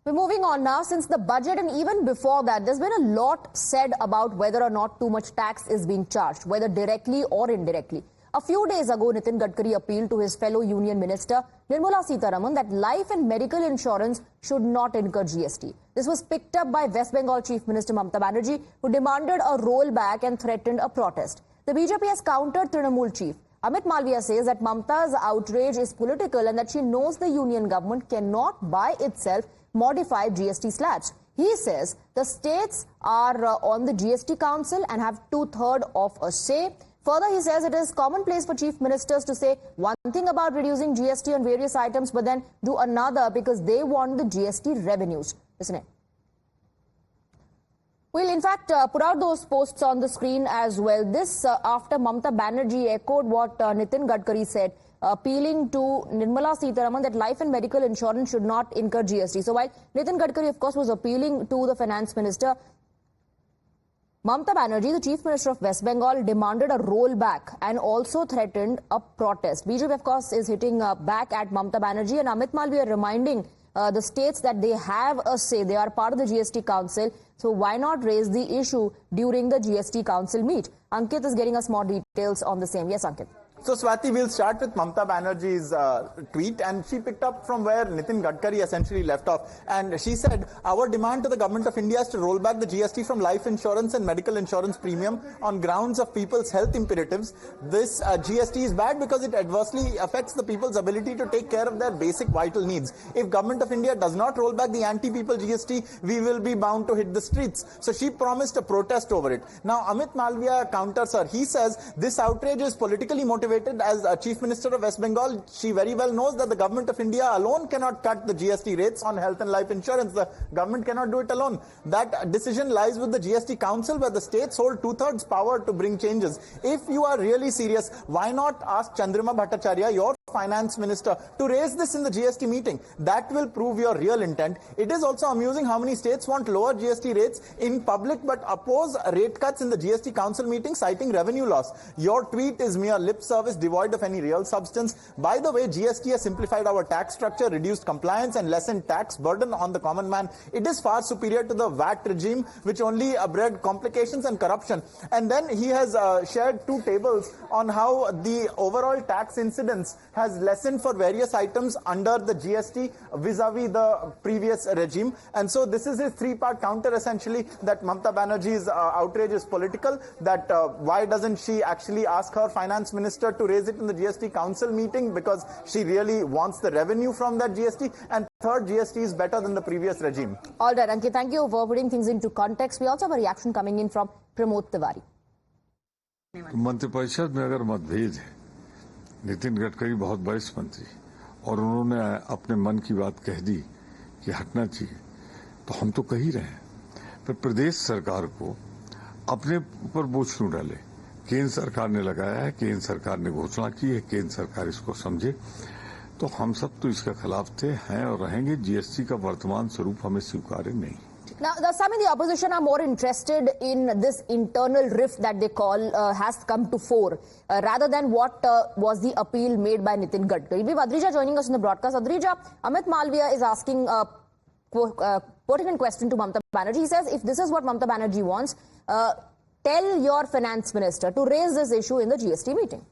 We're moving on now. Since the budget and even before that, there's been a lot said about whether or not too much tax is being charged, whether directly or indirectly. A few days ago, Nitin Gadkari appealed to his fellow Union Minister, Nirmala Sitharaman, that life and medical insurance should not incur GST. This was picked up by West Bengal Chief Minister Mamata Banerjee, who demanded a rollback and threatened a protest. The BJP has countered Trinamool chief. Amit Malviya says that Mamata's outrage is political and that she knows the union government cannot by itself modify GST slabs. He says the states are on the GST Council and have 2/3 of a say. Further, he says it is commonplace for chief ministers to say one thing about reducing GST on various items, but then do another because they want the GST revenues. Listen in. We'll in fact put out those posts on the screen as well. This after Mamata Banerjee echoed what Nitin Gadkari said, appealing to Nirmala Sitharaman that life and medical insurance should not incur GST. So while Nitin Gadkari, of course, was appealing to the finance minister, Mamata Banerjee, the chief minister of West Bengal, demanded a rollback and also threatened a protest. BJP, of course, is hitting back at Mamata Banerjee, and Amit Malviya reminding the states that they have a say. They are part of the GST Council. So why not raise the issue during the GST Council meet? Ankit is getting us more details on the same. Yes, Ankit. So, Swati, we'll start with Mamata Banerjee's tweet, and she picked up from where Nitin Gadkari essentially left off. And she said, our demand to the government of India is to roll back the GST from life insurance and medical insurance premium on grounds of people's health imperatives. This GST is bad because it adversely affects the people's ability to take care of their basic vital needs. If government of India does not roll back the anti-people GST, we will be bound to hit the streets. So she promised a protest over it. Now, Amit Malviya counters her. He says this outrage is politically motivated. As a Chief Minister of West Bengal, she very well knows that the government of India alone cannot cut the GST rates on health and life insurance. The government cannot do it alone. That decision lies with the GST Council, where the states hold 2/3 power to bring changes. If you are really serious, why not ask Chandrama Bhattacharya, your finance minister, to raise this in the GST meeting? That will prove your real intent. It is also amusing how many states want lower GST rates in public but oppose rate cuts in the GST Council meeting, citing revenue loss. Your tweet is mere lip service, devoid of any real substance. By the way, GST has simplified our tax structure, reduced compliance and lessened tax burden on the common man. It is far superior to the VAT regime, which only bred complications and corruption. And then he has shared two tables on how the overall tax incidence has lessened for various items under the GST vis-a-vis the previous regime. And so this is his three-part counter, essentially, that Mamata Banerjee's outrage is political, that why doesn't she actually ask her finance minister to raise it in the GST Council meeting, because she really wants the revenue from that GST. And third, GST is better than the previous regime. All right, Ankit, thank you for putting things into context. We also have a reaction coming in from Pramod Tiwari. मंत्रिपरिषद में अगर मतभेद है, नितिन गडकरी बहुत वरिष्ठ मंत्री और उन्होंने अपने मन की बात कह दी कि हटना चाहिए, तो हम तो कह ही रहे हैं, पर प्रदेश सरकार को अपने ऊपर बोझ क्यों डाले? केंद्र सरकार ने लगाया है, केंद्र सरकार ने घोषणा की है, केंद्र सरकार इसको समझे। तो हम सब तो इसके खिलाफ थे, हैं और रहेंगे। जीएसटी का वर्तमान स्वरूप हमें स्वीकार्य नहीं। Now, some in the opposition are more interested in this internal rift that they call has come to fore, rather than what was the appeal made by Nitin Gadkari. We have Adrija joining us in the broadcast. Adrija, Amit Malviya is asking a pertinent question to Mamata Banerjee. He says, if this is what Mamata Banerjee wants, tell your finance minister to raise this issue in the GST meeting.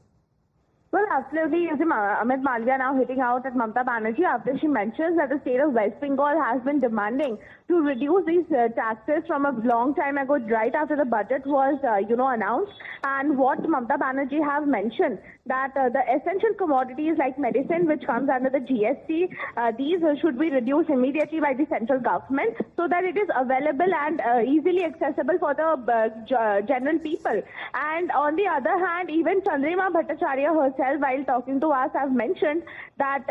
Well, absolutely. You see, Amit Malviya now hitting out at Mamata Banerjee after she mentions that the state of West Bengal has been demanding to reduce these taxes from a long time ago, right after the budget was, announced. And what Mamata Banerjee have mentioned, that the essential commodities like medicine, which comes under the GST, these should be reduced immediately by the central government so that it is available and easily accessible for the general people. And on the other hand, even Chandrama Bhattacharya herself, while talking to us, have mentioned that,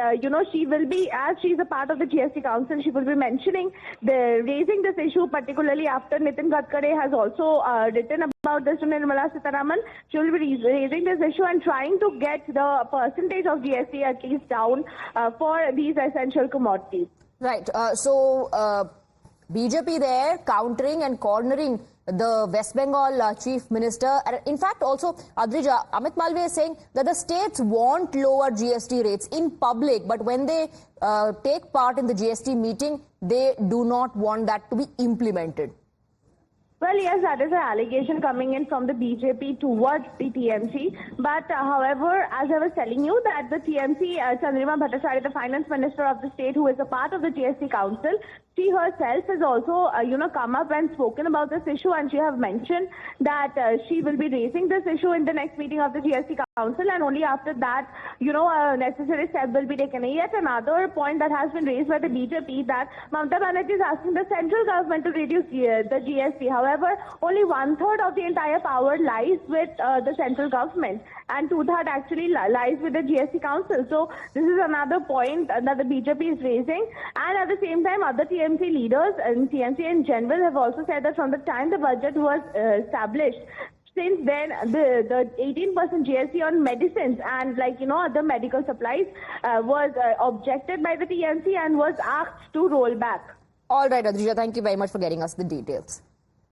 she will be, as she is a part of the GST Council, she will be mentioning raising this issue, particularly after Nitin Gadkari has also written about this to Nirmala Sitharaman. She will be raising this issue and trying to get the percentage of GST at least down for these essential commodities. Right. BJP there countering and cornering the West Bengal Chief Minister. And in fact, also, Adrija, Amit Malviya is saying that the states want lower GST rates in public, but when they take part in the GST meeting, they do not want that to be implemented. Well, yes, that is an allegation coming in from the BJP towards the TMC. But however, as I was telling you, that the TMC, Chandrima Bhattacharya, the finance minister of the state, who is a part of the GST Council, she herself has also, come up and spoken about this issue, and she have mentioned that she will be raising this issue in the next meeting of the GST Council, and only after that, necessary step will be taken. Yet another point that has been raised by the BJP, that Mamata Banerjee is asking the central government to reduce the GST. However, only 1/3 of the entire power lies with the central government, and 2/3 actually lies with the GST Council. So this is another point that the BJP is raising, and at the same time, other TMC leaders and TMC in general have also said that from the time the budget was established, since then, the 18% GST on medicines and other medical supplies was objected by the TMC and was asked to roll back. All right, Adrija, thank you very much for getting us the details.